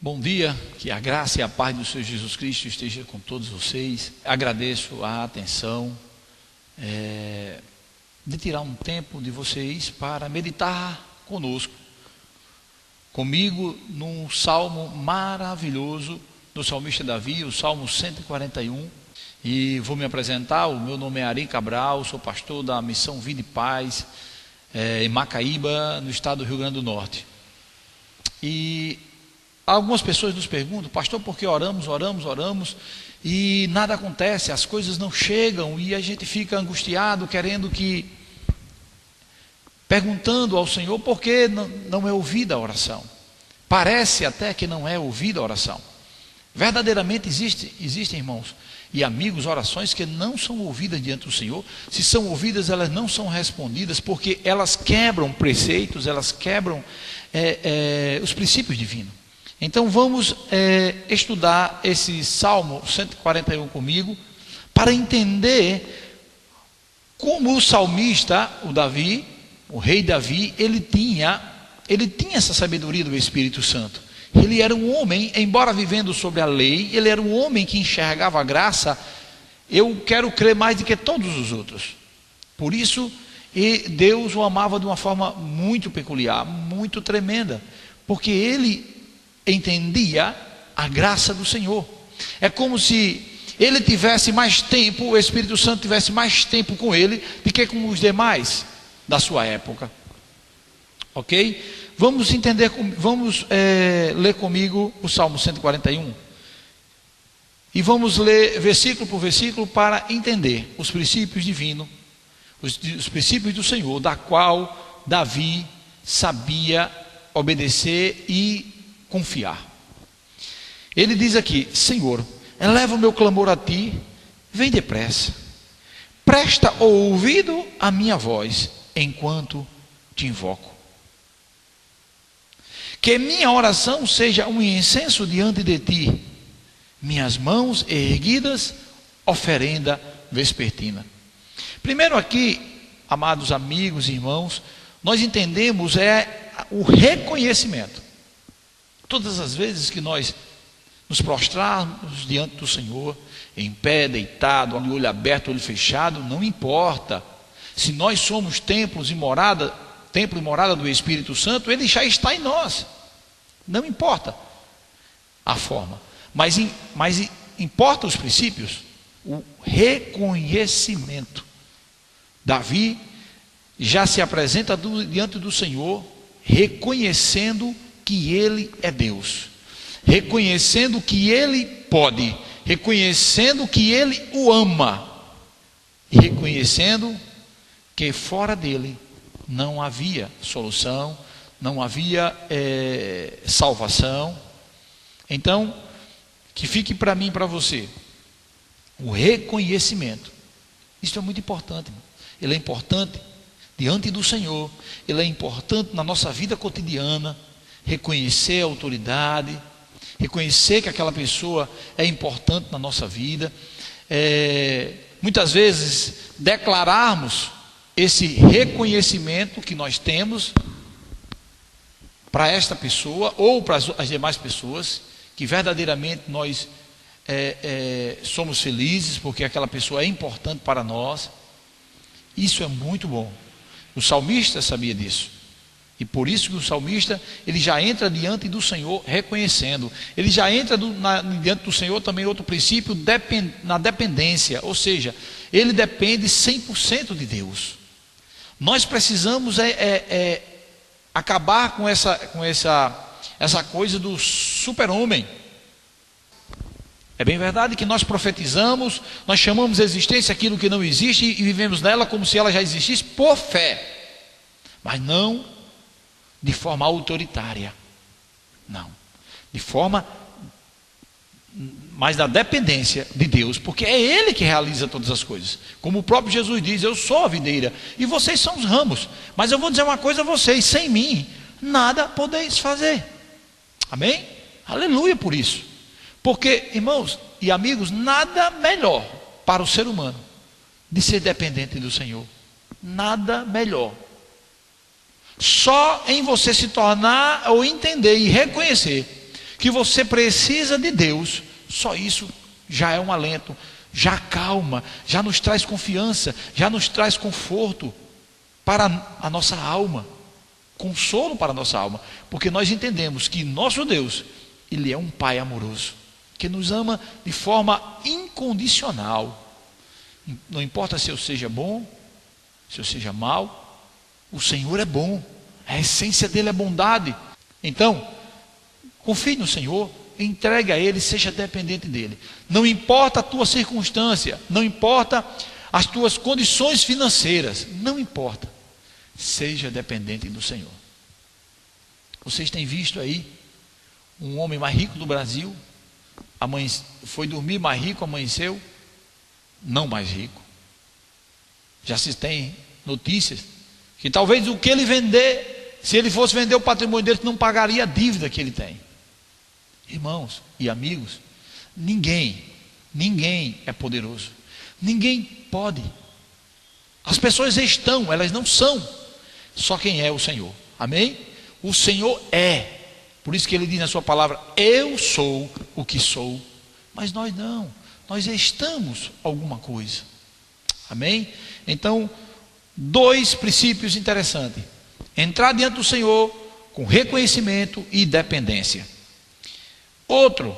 Bom dia, que a graça e a paz do Senhor Jesus Cristo esteja com todos vocês. Agradeço a atenção de tirar um tempo de vocês para meditar comigo, num salmo maravilhoso do salmista Davi, o Salmo 141. E vou me apresentar. O meu nome é Ari Cabral, sou pastor da Missão Vida e Paz em Macaíba, no estado do Rio Grande do Norte. E algumas pessoas nos perguntam: pastor, por que oramos e nada acontece, as coisas não chegam, e a gente fica angustiado, perguntando ao Senhor por que não é ouvida a oração. Parece até que não é ouvida a oração. Verdadeiramente existem, irmãos e amigos, orações que não são ouvidas diante do Senhor. Se são ouvidas, elas não são respondidas, porque elas quebram preceitos, elas quebram os princípios divinos. Então vamos estudar esse Salmo 141 comigo, para entender como o salmista, o Davi, o rei Davi, ele tinha essa sabedoria do Espírito Santo. Ele era um homem, embora vivendo sobre a lei, ele era um homem que enxergava a graça. Eu quero crer mais do que todos os outros. Por isso, Deus o amava de uma forma muito peculiar, muito tremenda, porque ele entendia a graça do Senhor. É como se ele tivesse mais tempo, o Espírito Santo tivesse mais tempo com ele do que com os demais da sua época. Ok? Vamos ler comigo o Salmo 141 e vamos ler versículo por versículo para entender os princípios divinos, os princípios do Senhor, da qual Davi sabia obedecer e confiar. Ele diz aqui: Senhor, eleva o meu clamor a ti, vem depressa, presta ouvido à minha voz enquanto te invoco. Que minha oração seja um incenso diante de ti, minhas mãos erguidas, oferenda vespertina. Primeiro aqui, amados amigos e irmãos, nós entendemos o reconhecimento. Todas as vezes que nós nos prostrarmos diante do Senhor, em pé, deitado, olho aberto, olho fechado, não importa. Se nós somos templo e morada do Espírito Santo, ele já está em nós. Não importa a forma, mas importa os princípios, o reconhecimento. Davi já se apresenta diante do Senhor, reconhecendo que ele é Deus, reconhecendo que ele pode, reconhecendo que ele o ama, e reconhecendo que fora dele não havia solução, não havia salvação. Então, que fique para mim e para você o reconhecimento. Isso é muito importante, irmão. Ele é importante diante do Senhor, ele é importante na nossa vida cotidiana. Reconhecer a autoridade, reconhecer que aquela pessoa é importante na nossa vida. Muitas vezes declararmos esse reconhecimento que nós temos para esta pessoa ou para as demais pessoas, que verdadeiramente nós somos felizes porque aquela pessoa é importante para nós. Isso é muito bom. O salmista sabia disso. E por isso que o salmista, ele já entra diante do Senhor reconhecendo. Ele já entra diante do Senhor também outro princípio, na dependência. Ou seja, ele depende 100% de Deus. Nós precisamos acabar com essa coisa do super-homem. É bem verdade que nós profetizamos, nós chamamos de existência aquilo que não existe e vivemos nela como se ela já existisse por fé. Mas não de forma autoritária, não, mas da dependência de Deus, porque é Ele que realiza todas as coisas. Como o próprio Jesus diz: eu sou a videira e vocês são os ramos, mas eu vou dizer uma coisa a vocês: sem mim nada podeis fazer. Amém? Aleluia por isso. Porque, irmãos e amigos, nada melhor para o ser humano de ser dependente do Senhor. Nada melhor. Só em você se tornar ou entender e reconhecer que você precisa de Deus, só isso já é um alento, já acalma, já nos traz confiança, já nos traz conforto para a nossa alma, consolo para a nossa alma, porque nós entendemos que nosso Deus, Ele é um Pai amoroso, que nos ama de forma incondicional. Não importa se eu seja bom, se eu seja mal, o Senhor é bom, a essência dele é bondade. Então, confie no Senhor, entregue a Ele, seja dependente dEle. Não importa a tua circunstância, não importa as tuas condições financeiras, não importa, seja dependente do Senhor. Vocês têm visto aí, um homem mais rico do Brasil, foi dormir mais rico, amanheceu não mais rico. Já se tem notícias que talvez o que ele vender, se ele fosse vender o patrimônio dele, não pagaria a dívida que ele tem. Irmãos e amigos, ninguém é poderoso, ninguém pode. As pessoas estão, elas não são, só quem é o Senhor. Amém? O Senhor é. Por isso que ele diz na sua palavra: eu sou o que sou. Mas nós não, nós estamos alguma coisa. Amém? Então, dois princípios interessantes: entrar diante do Senhor com reconhecimento e dependência. Outro,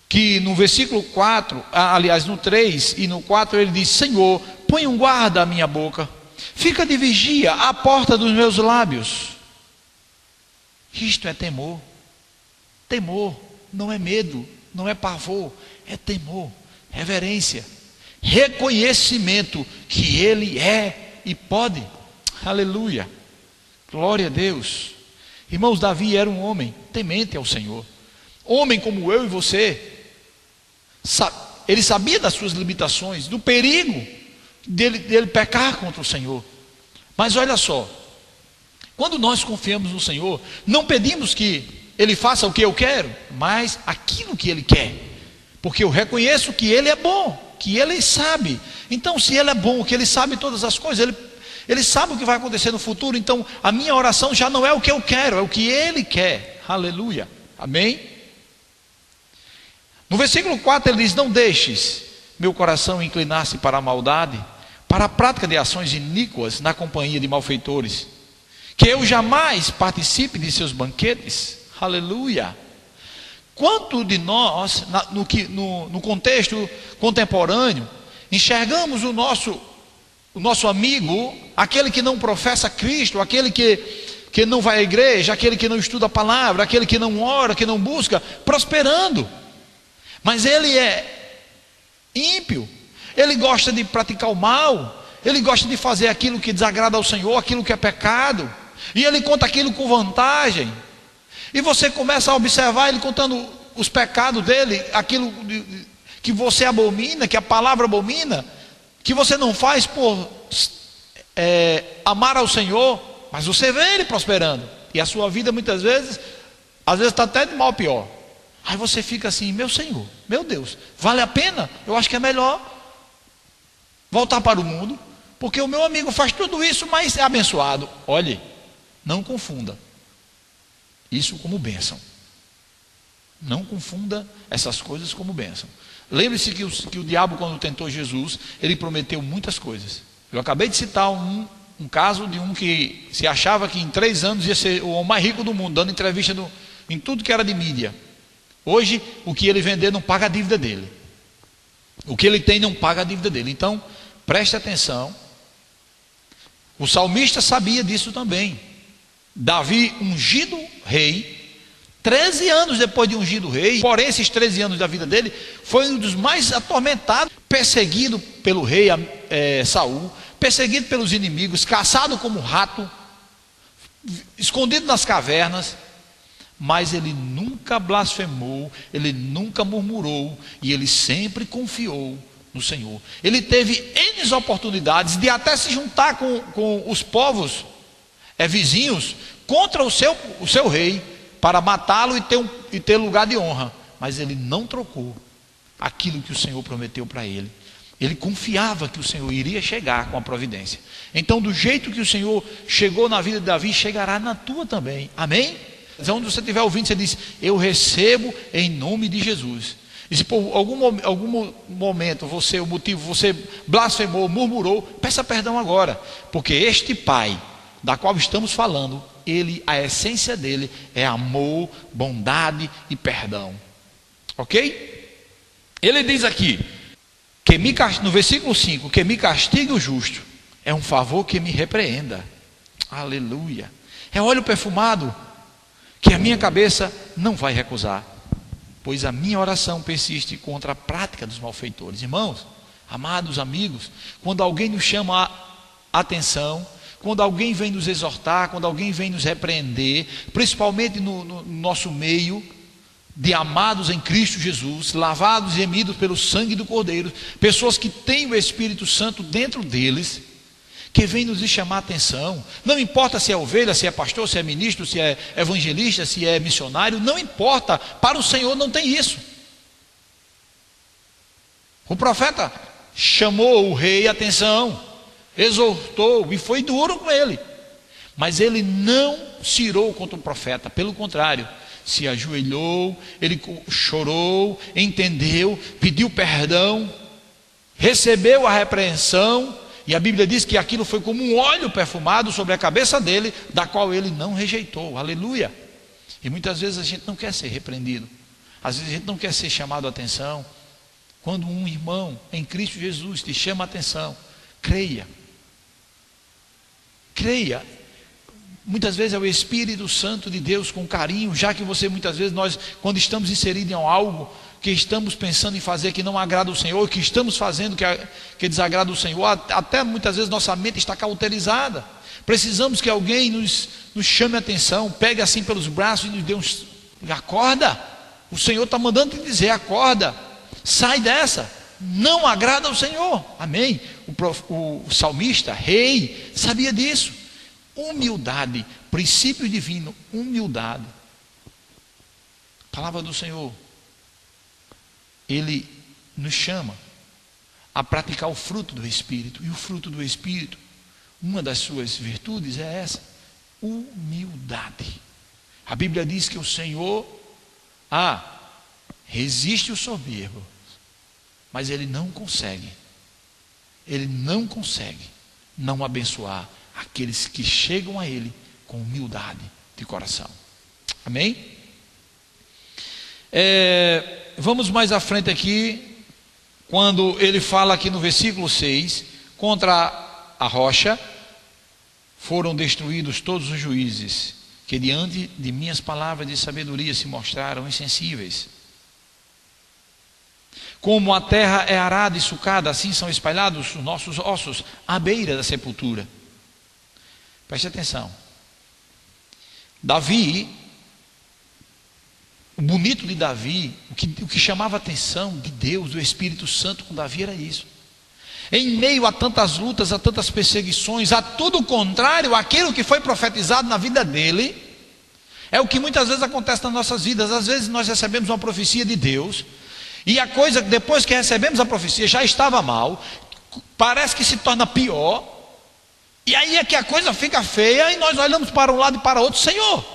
que no versículo 4, aliás no 3 e no 4, ele diz: Senhor, põe um guarda à minha boca, fica de vigia à porta dos meus lábios. Isto é temor. Temor não é medo, não é pavor, é temor, reverência, reconhecimento que Ele é e pode. Aleluia, glória a Deus. Irmãos, Davi era um homem temente ao Senhor, homem como eu e você. Ele sabia das suas limitações, do perigo dele pecar contra o Senhor. Mas olha só, quando nós confiamos no Senhor, não pedimos que Ele faça o que eu quero, mas aquilo que Ele quer, porque eu reconheço que Ele é bom, que Ele sabe. Então, se Ele é bom, que Ele sabe todas as coisas, Ele sabe o que vai acontecer no futuro. Então, a minha oração já não é o que eu quero, é o que Ele quer. Aleluia, amém? No versículo 4 ele diz: não deixes meu coração inclinar-se para a maldade, para a prática de ações iníquas na companhia de malfeitores, que eu jamais participe de seus banquetes. Aleluia. Quanto de nós, no contexto contemporâneo, enxergamos o nosso amigo, aquele que não professa Cristo, aquele que não vai à igreja, aquele que não estuda a palavra, aquele que não ora, que não busca, prosperando. Mas ele é ímpio, ele gosta de praticar o mal, ele gosta de fazer aquilo que desagrada ao Senhor, aquilo que é pecado, e ele conta aquilo com vantagem. E você começa a observar ele contando os pecados dele, aquilo que você abomina, que a palavra abomina, que você não faz por amar ao Senhor, mas você vê ele prosperando, e a sua vida muitas vezes, às vezes está até de mal pior. Aí você fica assim: meu Senhor, meu Deus, vale a pena? Eu acho que é melhor voltar para o mundo, porque o meu amigo faz tudo isso, mas é abençoado. Olhe, não confunda isso como bênção. Não confunda essas coisas como bênção. Lembre-se que o diabo, quando tentou Jesus, ele prometeu muitas coisas. Eu acabei de citar um caso de um que se achava que em 3 anos ia ser o homem mais rico do mundo, dando entrevista em tudo que era de mídia. Hoje, o que ele vender não paga a dívida dele. O que ele tem não paga a dívida dele. Então, preste atenção. O salmista sabia disso também. Davi, ungido rei, 13 anos depois de ungido rei, porém esses 13 anos da vida dele, foi um dos mais atormentados, perseguido pelo rei Saul, perseguido pelos inimigos, caçado como rato, escondido nas cavernas. Mas ele nunca blasfemou, ele nunca murmurou, e ele sempre confiou no Senhor. Ele teve N oportunidades de até se juntar com os povos vizinhos contra o seu rei, para matá-lo e ter lugar de honra. Mas ele não trocou aquilo que o Senhor prometeu para ele. Ele confiava que o Senhor iria chegar com a providência. Então, do jeito que o Senhor chegou na vida de Davi, chegará na tua também. Amém? Onde você estiver ouvindo, você diz: eu recebo em nome de Jesus. E se por algum momento você blasfemou, murmurou, peça perdão agora, porque este Pai da qual estamos falando, a essência dele é amor, bondade e perdão. Ok? Ele diz aqui, no versículo 5, que me castigue o justo, é um favor que me repreenda. Aleluia. É óleo perfumado que a minha cabeça não vai recusar, pois a minha oração persiste contra a prática dos malfeitores. Irmãos, amados amigos, quando alguém nos chama a atenção, quando alguém vem nos exortar, quando alguém vem nos repreender, principalmente no nosso meio de amados em Cristo Jesus, lavados e remidos pelo sangue do Cordeiro, pessoas que têm o Espírito Santo dentro deles, que vem nos chamar a atenção, não importa se é ovelha, se é pastor, se é ministro, se é evangelista, se é missionário, não importa, para o Senhor não tem isso. O profeta chamou o rei a atenção, exortou e foi duro com ele, mas ele não se irou contra o profeta, pelo contrário, se ajoelhou, ele chorou, entendeu, pediu perdão, recebeu a repreensão. E a Bíblia diz que aquilo foi como um óleo perfumado sobre a cabeça dele, da qual ele não rejeitou. Aleluia. E muitas vezes a gente não quer ser repreendido, às vezes a gente não quer ser chamado a atenção. Quando um irmão em Cristo Jesus te chama a atenção, creia. Muitas vezes é o Espírito Santo de Deus com carinho, já que muitas vezes nós, quando estamos inseridos em algo que estamos pensando em fazer que não agrada o Senhor, que estamos fazendo que desagrada o Senhor, até muitas vezes nossa mente está cauterizada. Precisamos que alguém nos chame a atenção, pegue assim pelos braços e nos dê acorda, o Senhor está mandando te dizer, acorda, sai dessa, não agrada ao Senhor. Amém? O salmista, rei, sabia disso. Humildade, princípio divino, humildade. Palavra do Senhor. Ele nos chama a praticar o fruto do Espírito. E o fruto do Espírito, uma das suas virtudes é essa: humildade. A Bíblia diz que o Senhor resiste o soberbo, mas ele não consegue não abençoar aqueles que chegam a ele com humildade de coração. Amém? Vamos mais à frente aqui, quando ele fala aqui no versículo 6, contra a rocha foram destruídos todos os juízes, que diante de minhas palavras de sabedoria se mostraram insensíveis. Como a terra é arada e sucada, assim são espalhados os nossos ossos à beira da sepultura. Preste atenção. Davi, o bonito de Davi, o que chamava a atenção de Deus, do Espírito Santo com Davi era isso. Em meio a tantas lutas, a tantas perseguições, a tudo o contrário, aquilo que foi profetizado na vida dele, é o que muitas vezes acontece nas nossas vidas. Às vezes nós recebemos uma profecia de Deus, e a coisa, depois que recebemos a profecia, já estava mal, parece que se torna pior, e aí é que a coisa fica feia, e nós olhamos para um lado e para o outro: Senhor,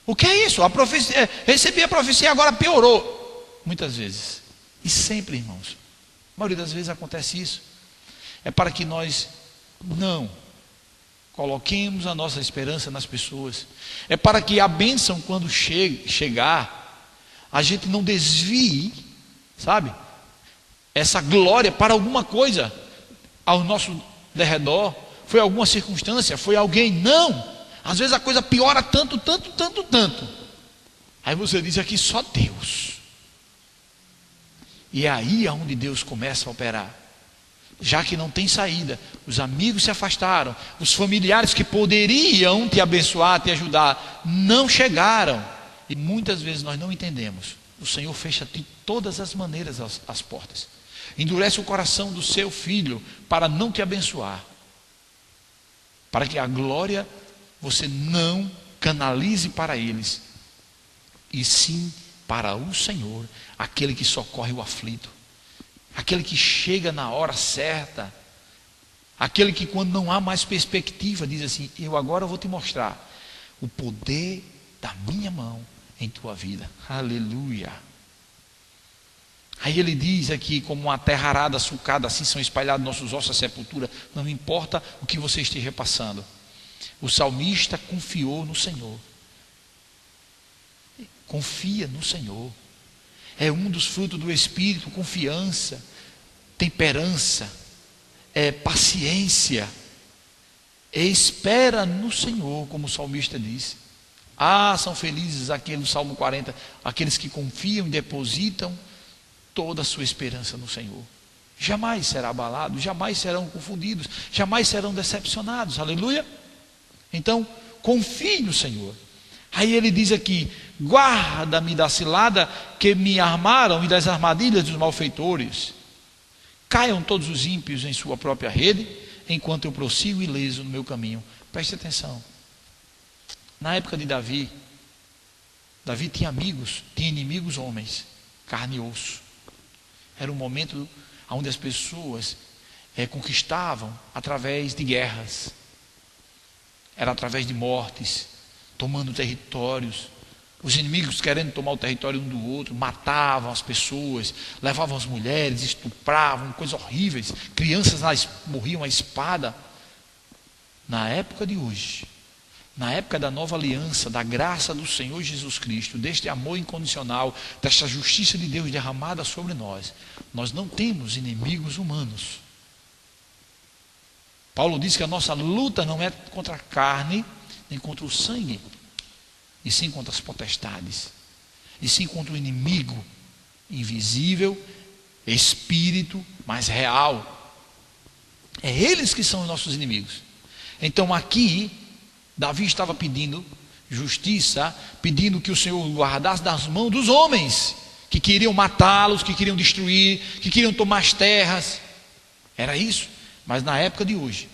o que é isso? A profecia, recebi a profecia, agora piorou. Muitas vezes, e sempre, irmãos, a maioria das vezes acontece isso. É para que nós não coloquemos a nossa esperança nas pessoas. É para que a bênção, quando chegar, a gente não desvie, sabe, essa glória para alguma coisa ao nosso derredor. Foi alguma circunstância, foi alguém. Não, às vezes a coisa piora tanto. Aí você diz aqui: só Deus. E é aí onde Deus começa a operar. Já que não tem saída, os amigos se afastaram, os familiares que poderiam te abençoar, te ajudar, não chegaram. E muitas vezes nós não entendemos. O Senhor fecha de todas as maneiras as portas, endurece o coração do seu filho para não te abençoar, para que a glória você não canalize para eles, e sim para o Senhor, aquele que socorre o aflito, aquele que chega na hora certa, aquele que, quando não há mais perspectiva, diz assim: eu agora vou te mostrar o poder da minha mão em tua vida. Aleluia. Aí ele diz aqui, como uma terra arada, sulcada, assim são espalhados nossos ossos à sepultura. Não importa o que você esteja passando. O salmista confiou no Senhor. Confia no Senhor. É um dos frutos do Espírito, confiança, temperança, paciência, espera no Senhor, como o salmista disse. São felizes aqueles, no Salmo 40, aqueles que confiam e depositam toda a sua esperança no Senhor. Jamais será abalado, jamais serão confundidos, jamais serão decepcionados. Aleluia. Então, confie no Senhor. Aí ele diz aqui: guarda-me da cilada que me armaram e das armadilhas dos malfeitores. Caiam todos os ímpios em sua própria rede, enquanto eu prossigo ileso no meu caminho. Preste atenção. Na época de Davi, Davi tinha amigos, tinha inimigos homens, carne e osso. Era um momento onde as pessoas conquistavam através de guerras. Era através de mortes, tomando territórios. Os inimigos querendo tomar o território um do outro, matavam as pessoas, levavam as mulheres, estupravam, coisas horríveis. Crianças morriam à espada. Na época de hoje, na época da nova aliança, da graça do Senhor Jesus Cristo, deste amor incondicional, desta justiça de Deus derramada sobre nós, nós não temos inimigos humanos. Paulo diz que a nossa luta não é contra a carne, nem contra o sangue, e sim contra as potestades, e sim contra o inimigo invisível, espírito, mas real. É eles que são os nossos inimigos. Então aqui Davi estava pedindo justiça, pedindo que o Senhor o guardasse das mãos dos homens que queriam matá-los, que queriam destruir, que queriam tomar as terras. Era isso. Mas na época de hoje,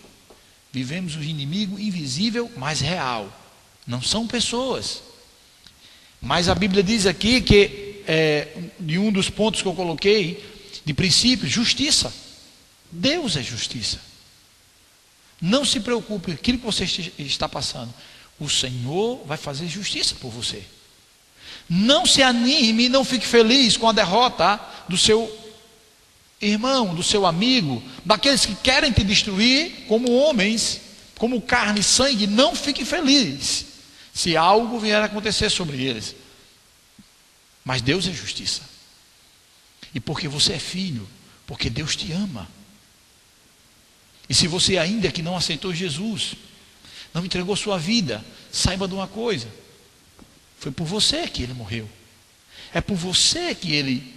vivemos o inimigo invisível, mas real. Não são pessoas. Mas a Bíblia diz aqui que, de um dos pontos que eu coloquei, de princípio, justiça. Deus é justiça. Não se preocupe com aquilo que você está passando. O Senhor vai fazer justiça por você. Não se anime, não fique feliz com a derrota do seu irmão, do seu amigo, daqueles que querem te destruir como homens, como carne e sangue. Não fique feliz se algo vier a acontecer sobre eles. Mas Deus é justiça. E porque você é filho, porque Deus te ama. E se você ainda que não aceitou Jesus, não entregou sua vida, saiba de uma coisa: foi por você que ele morreu. É por você que ele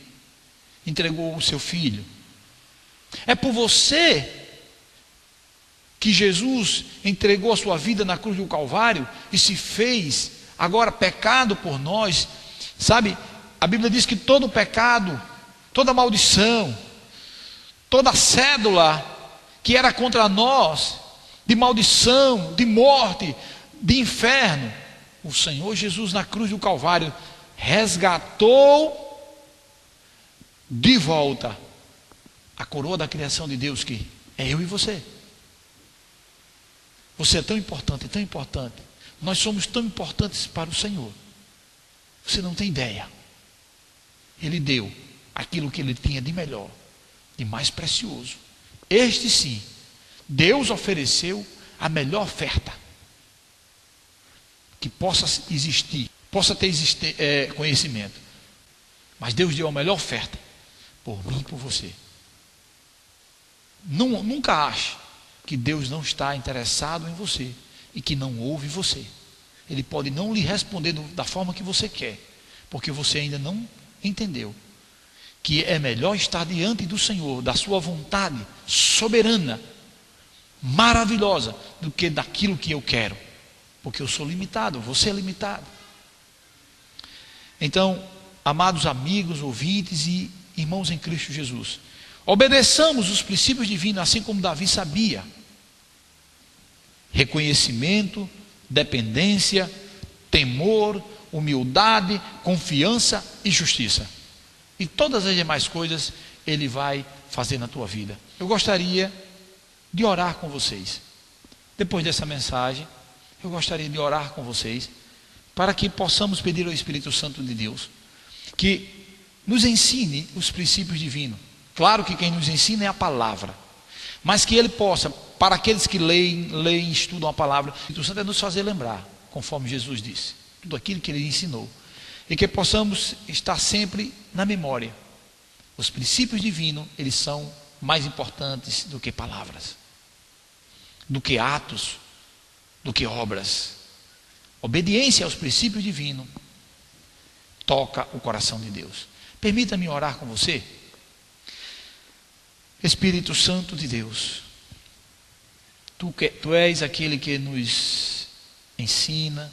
entregou o seu filho. É por você que Jesus entregou a sua vida na cruz do Calvário e se fez agora pecado por nós. Sabe, a Bíblia diz que todo pecado, toda maldição, toda cédula que era contra nós, de maldição, de morte, de inferno, o Senhor Jesus na cruz do Calvário resgatou de volta a coroa da criação de Deus, que é eu e você. Você é tão importante, tão importante. Nós somos tão importantes para o Senhor. Você não tem ideia. Ele deu aquilo que ele tinha de melhor, de mais precioso. Este sim, Deus ofereceu a melhor oferta que possa existir, possa ter conhecimento. Mas Deus deu a melhor oferta por mim e por você. Nunca ache que Deus não está interessado em você e que não ouve você. Ele pode não lhe responder da forma que você quer, porque você ainda não entendeu que é melhor estar diante do Senhor, da sua vontade soberana, maravilhosa, do que daquilo que eu quero, porque eu sou limitado, você é limitado. Então, amados amigos, ouvintes e irmãos em Cristo Jesus, obedeçamos os princípios divinos, assim como Davi sabia. Reconhecimento, dependência, temor, humildade, confiança e justiça. E todas as demais coisas Ele vai fazer na tua vida. Eu gostaria de orar com vocês. Depois dessa mensagem, eu gostaria de orar com vocês, para que possamos pedir ao Espírito Santo de Deus que nos ensine os princípios divinos. Claro que quem nos ensina é a palavra, mas que Ele possa, para aqueles que leem, estudam a palavra, o Espírito Santo é nos fazer lembrar, conforme Jesus disse, tudo aquilo que Ele ensinou, e que possamos estar sempre na memória. Os princípios divinos, eles são mais importantes do que palavras, do que atos, do que obras. Obediência aos princípios divinos toca o coração de Deus. Permita-me orar com você. Espírito Santo de Deus, Tu és aquele que nos ensina,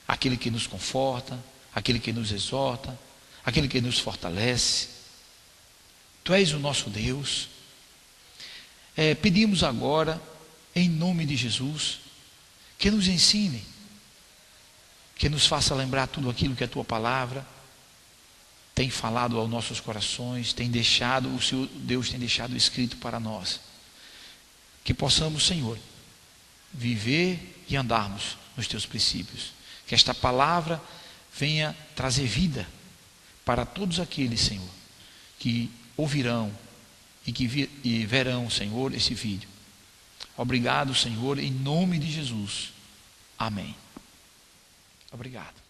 aquele que nos conforta, aquele que nos exorta, aquele que nos fortalece. Tu és o nosso Deus. Pedimos agora, em nome de Jesus, que nos ensine, que nos faça lembrar tudo aquilo que a Tua palavra tem falado aos nossos corações, o Senhor Deus tem deixado escrito para nós. Que possamos, Senhor, viver e andarmos nos Teus princípios. Que esta palavra venha trazer vida para todos aqueles, Senhor, que ouvirão e verão, Senhor, esse vídeo. Obrigado, Senhor, em nome de Jesus. Amém. Obrigado.